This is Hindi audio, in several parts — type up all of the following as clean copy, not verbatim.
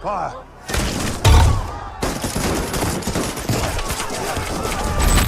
Fire!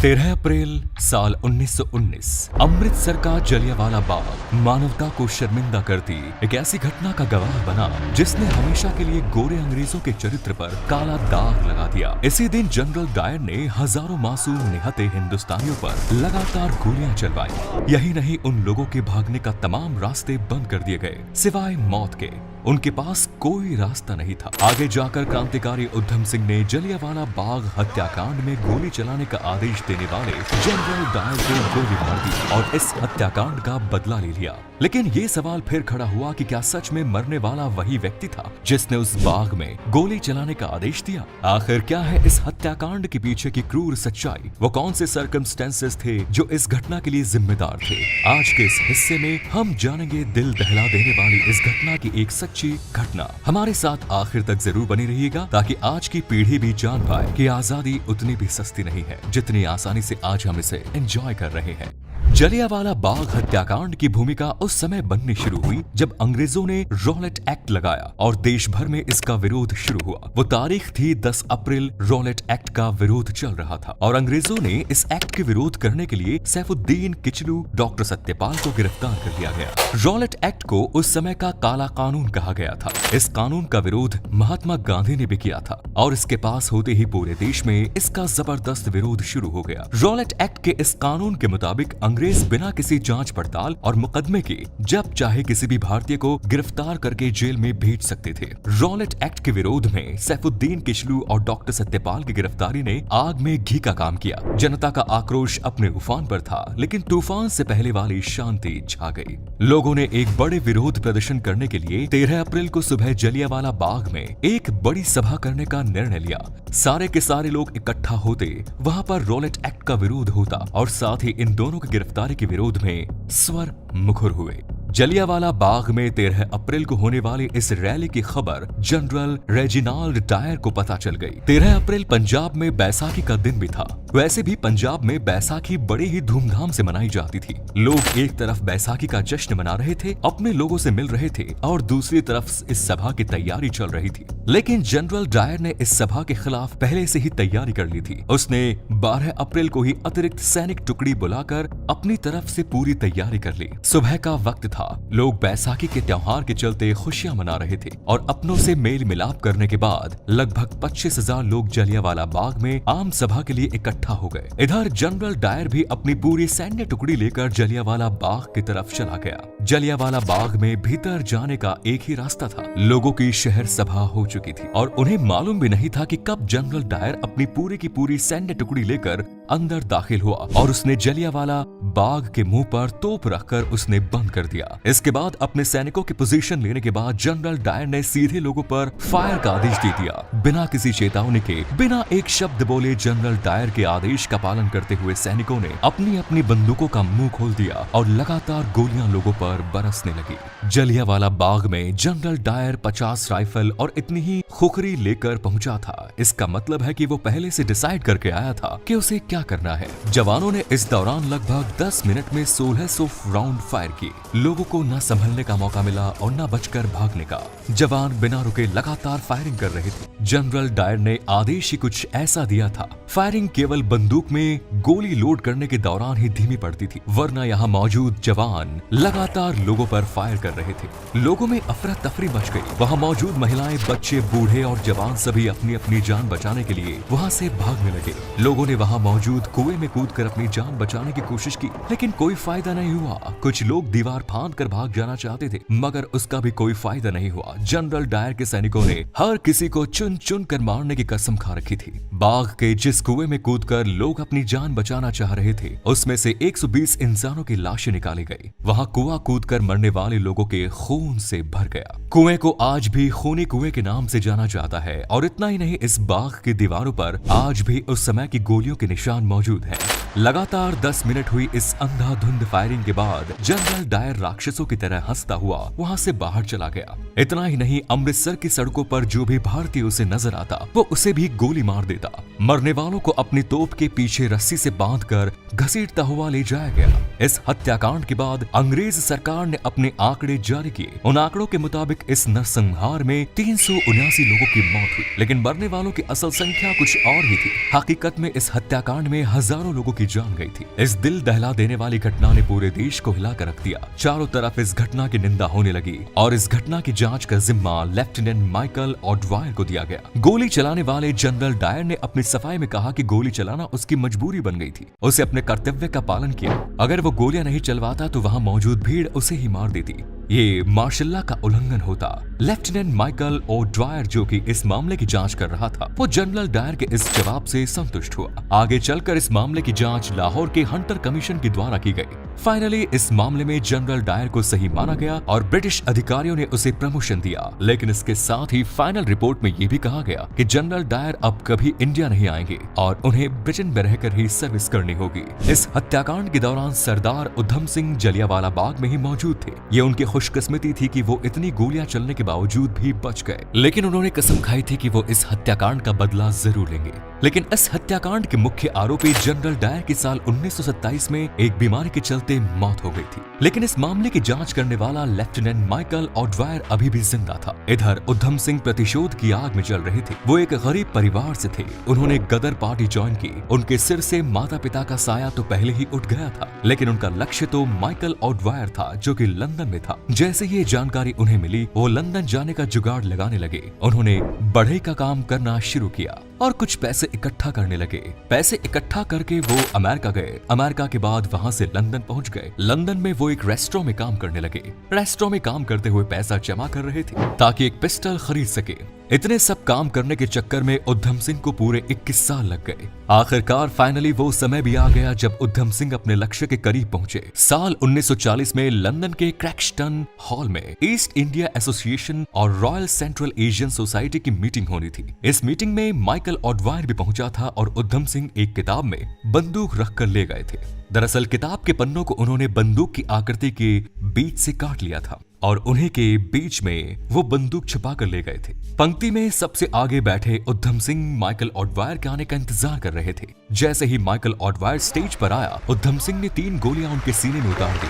13 अप्रैल साल 1919 अमृतसर का जलियांवाला बाग मानवता को शर्मिंदा करती एक ऐसी घटना का गवाह बना जिसने हमेशा के लिए गोरे अंग्रेजों के चरित्र पर काला दाग लगा दिया। इसी दिन जनरल डायर ने हजारों मासूम निहत्थे हिंदुस्तानियों पर लगातार गोलियां चलवाई। यही नहीं, उन लोगों के भागने का तमाम रास्ते बंद कर दिए गए सिवाय मौत के। उनके पास कोई रास्ता नहीं था। आगे जाकर क्रांतिकारी उधम सिंह ने जलियांवाला बाग हत्याकांड में गोली चलाने का आदेश देने वाले जनरल डायर को गोली मार दी और इस हत्याकांड का बदला ले लिया। लेकिन ये सवाल फिर खड़ा हुआ कि क्या सच में मरने वाला वही व्यक्ति था जिसने उस बाग में गोली चलाने का आदेश दिया? आखिर क्या है इस हत्याकांड के पीछे की क्रूर सच्चाई? वो कौन से सर्कमस्टेंसेस थे जो इस घटना के लिए जिम्मेदार थे? आज के इस हिस्से में हम जानेंगे दिल दहला देने वाली इस घटना की एक सच्ची घटना। हमारे साथ आखिर तक जरूर बने रहिएगा ताकि आज की पीढ़ी भी जान पाए कि आजादी उतनी भी सस्ती नहीं है जितनी आसानी से आज हम इसे एंजॉय कर रहे हैं। जलियांवाला बाग हत्याकांड की भूमिका उस समय बननी शुरू हुई जब अंग्रेजों ने रॉलेट एक्ट लगाया और देश भर में इसका विरोध शुरू हुआ। वो तारीख थी 10 अप्रैल। रॉलेट एक्ट का विरोध चल रहा था और अंग्रेजों ने इस एक्ट के विरोध करने के लिए सैफुद्दीन किचलू, डॉक्टर सत्यपाल को गिरफ्तार कर लिया गया। रॉलेट एक्ट को उस समय का काला कानून कहा गया था। इस कानून का विरोध महात्मा गांधी ने भी किया था और इसके पास होते ही पूरे देश में इसका जबरदस्त विरोध शुरू हो गया। रॉलेट एक्ट के इस कानून के मुताबिक अंग्रेज बिना किसी जांच पड़ताल और मुकदमे के जब चाहे किसी भी भारतीय को गिरफ्तार करके जेल में भेज सकते थे। रॉलेट एक्ट के विरोध में सैफुद्दीन किचलू और डॉक्टर सत्यपाल की गिरफ्तारी ने आग में घी का काम किया। जनता का आक्रोश अपने उफान पर था, लेकिन तूफान से पहले वाली शांति छा गई। लोगों ने एक बड़े विरोध प्रदर्शन करने के लिए 13 अप्रैल को सुबह जलियांवाला बाग में एक बड़ी सभा करने का निर्णय लिया। सारे के सारे लोग इकट्ठा होते, वहां पर रॉलेट एक्ट का विरोध होता और साथ ही इन दोनों की गिरफ्तारी के विरोध में स्वर मुखर हुए। जलियांवाला बाग में 13 अप्रैल को होने वाली इस रैली की खबर जनरल रेजिनाल्ड डायर को पता चल गई। 13 अप्रैल पंजाब में बैसाखी का दिन भी था। वैसे भी पंजाब में बैसाखी बड़ी ही धूमधाम से मनाई जाती थी। लोग एक तरफ बैसाखी का जश्न मना रहे थे, अपने लोगों से मिल रहे थे और दूसरी तरफ इस सभा की तैयारी चल रही थी। लेकिन जनरल डायर ने इस सभा के खिलाफ पहले से ही तैयारी कर ली थी। उसने 12 अप्रैल को ही अतिरिक्त सैनिक टुकड़ी बुलाकर अपनी तरफ से पूरी तैयारी कर ली। सुबह का वक्त था। लोग बैसाखी के त्योहार के चलते खुशियां मना रहे थे और अपनों से मेल मिलाप करने के बाद लगभग 25,000 लोग जलियांवाला बाग में आम सभा के लिए इकट्ठा हो गए। इधर जनरल डायर भी अपनी पूरी सैन्य टुकड़ी लेकर जलियांवाला बाग की तरफ चला गया। जलियांवाला बाग में भीतर जाने का एक ही रास्ता था। लोगों की शहर सभा हो चुकी थी और उन्हें मालूम भी नहीं था कि कब जनरल डायर अपनी पूरी की पूरी सैन्य टुकड़ी लेकर अंदर दाखिल हुआ और उसने जलियांवाला बाग के मुंह पर तोप रखकर उसने बंद कर दिया। इसके बाद अपने सैनिकों की पोजीशन लेने के बाद जनरल डायर ने सीधे लोगों पर फायर का आदेश दे दिया। बिना किसी चेतावनी के, बिना एक शब्द बोले जनरल डायर के आदेश का पालन करते हुए सैनिकों ने अपनी अपनी बंदूकों का मुंह खोल दिया और लगातार गोलियां लोगों पर बरसने लगी। जलियांवाला बाग में जनरल डायर 50 राइफल और इतनी ही खुखरी लेकर पहुंचा था। इसका मतलब है कि वो पहले से डिसाइड करके आया था कि उसे क्या करना है। जवानों ने इस दौरान लगभग 10 मिनट में 1600 राउंड फायर किए। लोगों को न संभलने का मौका मिला और न बचकर भागने का। जवान बिना रुके लगातार फायरिंग कर रहे थे। जनरल डायर ने आदेश ही कुछ ऐसा दिया था। फायरिंग केवल बंदूक में गोली लोड करने के दौरान ही धीमी पड़ती थी, वरना यहाँ मौजूद जवान लगातार लोगों पर फायर कर रहे थे। लोगों में अफरा तफरी मच गई। वहाँ मौजूद महिलाएं, बच्चे, बूढ़े और जवान सभी अपनी अपनी जान बचाने के लिए वहाँ से भागने लगे। लोगों ने वहाँ मौजूद कुएं में कूदकर अपनी जान बचाने की कोशिश की, लेकिन कोई फायदा नहीं हुआ। कुछ लोग दीवार फांद कर भाग जाना चाहते थे, मगर उसका भी कोई फायदा नहीं हुआ। जनरल डायर के सैनिकों ने हर किसी को चुन चुन कर मारने की कसम खा रखी थी। बाग के जिस कुएं में कूदकर लोग अपनी जान बचाना चाह रहे थे, उसमें से 120 इंसानों की लाशें निकाली गई। वहाँ कुआं कूदकर मरने वाले लोगों के खून से भर गया। कुएं को आज भी खूनी कुएं के नाम से जाना जाता है और इतना ही नहीं, इस बाग की दीवारों पर आज भी उस समय की गोलियों के निशान निशान मौजूद हैं। लगातार 10 मिनट हुई इस अंधाधुंध फायरिंग के बाद जनरल डायर राक्षसों की तरह हंसता हुआ वहां से बाहर चला गया। इतना ही नहीं, अमृतसर की सड़कों पर जो भी भारतीय उसे नजर आता वो उसे भी गोली मार देता। मरने वालों को अपनी तोप के पीछे रस्सी से बांधकर घसीटता हुआ ले जाया गया। इस हत्याकांड के बाद अंग्रेज सरकार ने अपने आंकड़े जारी किए। उन आंकड़ों के मुताबिक इस नरसंहार में 379 लोगों की मौत हुई, लेकिन मरने वालों की असल संख्या कुछ और ही थी। हकीकत में इस हत्याकांड में हजारों लोगों की जान गई थी। इस दिल दहला देने वाली घटना ने पूरे देश को हिलाकर रख दिया। चारों तरफ इस घटना की निंदा होने लगी और इस घटना की जांच का जिम्मा लेफ्टिनेंट माइकल ऑडवायर को दिया गया। गोली चलाने वाले जनरल डायर ने अपनी सफाई में कहा कि गोली चलाना उसकी मजबूरी बन गई थी। उसे अपने कर्तव्य का पालन किया। अगर वो गोलियां नहीं चलवाता तो वहां मौजूद भीड़ उसे ही मार देती। ये मार्शल का उल्लंघन होता। लेफ्टिनेंट माइकल ओड्वायर, जो कि इस मामले की जांच कर रहा था, वो जनरल डायर के इस जवाब से संतुष्ट हुआ। आगे चलकर इस मामले की जांच लाहौर के हंटर कमीशन के द्वारा की गई। फाइनली इस मामले में जनरल डायर को सही माना गया और ब्रिटिश अधिकारियों ने उसे प्रमोशन दिया। लेकिन इसके साथ ही फाइनल रिपोर्ट में ये भी कहा गया कि जनरल डायर अब कभी इंडिया नहीं आएंगे और उन्हें ब्रिटेन में रहकर ही सर्विस करनी होगी। इस हत्याकांड के दौरान सरदार उधम सिंह जलियांवाला बाग में ही मौजूद थे। ये उनकी खुशकिस्मती थी कि वो इतनी गोलियां चलने के बावजूद भी बच गए, लेकिन उन्होंने कसम खाई थी कि वो इस हत्याकांड का बदला जरूर लेंगे। लेकिन इस हत्याकांड के मुख्य आरोपी जनरल डायर की साल 1927 में एक बीमारी के चलते मौत हो गई थी। लेकिन इस मामले की जांच करने वाला लेफ्टिनेंट माइकल ऑडवायर अभी भी जिंदा था। इधर उधम सिंह प्रतिशोध की आग में जल रहे थे। वो एक गरीब परिवार से थे। उन्होंने गदर पार्टी ज्वाइन की। उनके सिर से माता पिता का साया तो पहले ही उठ गया था, लेकिन उनका लक्ष्य तो माइकल ऑडवायर था, जो कि लंदन में था। जैसे ये जानकारी उन्हें मिली, वो लंदन जाने का जुगाड़ लगाने लगे। उन्होंने बढ़ई का काम करना शुरू किया और कुछ पैसे इकट्ठा करने लगे। पैसे इकट्ठा करके वो अमेरिका गए। अमेरिका के बाद वहां से लंदन पहुंच गए। लंदन में वो एक रेस्टोरेंट में काम करने लगे। रेस्टोरेंट में काम करते हुए पैसा जमा कर रहे थे ताकि एक पिस्टल खरीद सके। इतने सब काम करने के चक्कर में उधम सिंह को पूरे 21 साल लग गए। आखिरकार फाइनली वो समय भी आ गया जब उधम सिंह अपने लक्ष्य के करीब पहुंचे। साल 1940 में लंदन के क्रैक्सटन हॉल में ईस्ट इंडिया एसोसिएशन और रॉयल सेंट्रल एशियन सोसाइटी की मीटिंग होनी थी। इस मीटिंग में माइकल ऑडवायर भी पहुंचा था और उधम सिंह एक किताब में बंदूक रखकर ले गए थे। दरअसल किताब के पन्नों को उन्होंने बंदूक की आकृति के बीच से काट लिया था और उन्हीं के बीच में वो बंदूक छुपा कर ले गए थे। पंक्ति में सबसे आगे बैठे उधम सिंह माइकल ऑडवायर के आने का इंतजार कर रहे थे। जैसे ही माइकल ऑडवायर स्टेज पर आया, उधम सिंह ने 3 गोलियां उनके सीने में उतार दी।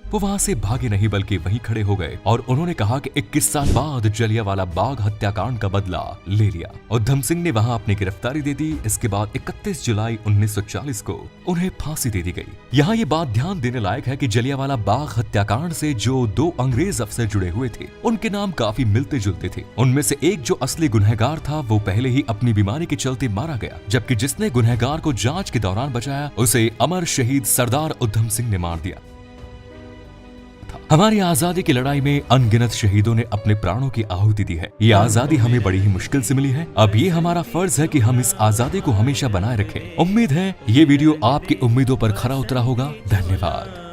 वो वहां से भागे नहीं बल्कि वहीं खड़े हो गए और उन्होंने कहा कि 21 साल बाद जलियांवाला बाग हत्याकांड का बदला ले लिया। उधम सिंह ने वहां अपनी गिरफ्तारी दे दी। इसके बाद 31 जुलाई 1940 को उन्हें फांसी दे दी गई। यहाँ ये बात ध्यान देने लायक है कि जलियांवाला बाग हत्याकांड से जो 2 अंग्रेज अफसर जुड़े हुए थे, उनके नाम काफी मिलते जुलते थे। उनमें से एक जो असली गुनहगार था वो पहले ही अपनी बीमारी के चलते मारा गया, जबकि जिसने गुनहगार को जांच के दौरान बचाया उसे अमर शहीद सरदार उधम सिंह ने मार दिया। हमारी आजादी की लड़ाई में अनगिनत शहीदों ने अपने प्राणों की आहुति दी है। ये आजादी हमें बड़ी ही मुश्किल से मिली है। अब ये हमारा फर्ज है कि हम इस आजादी को हमेशा बनाए रखें। उम्मीद है ये वीडियो आपकी उम्मीदों पर खरा उतरा होगा। धन्यवाद।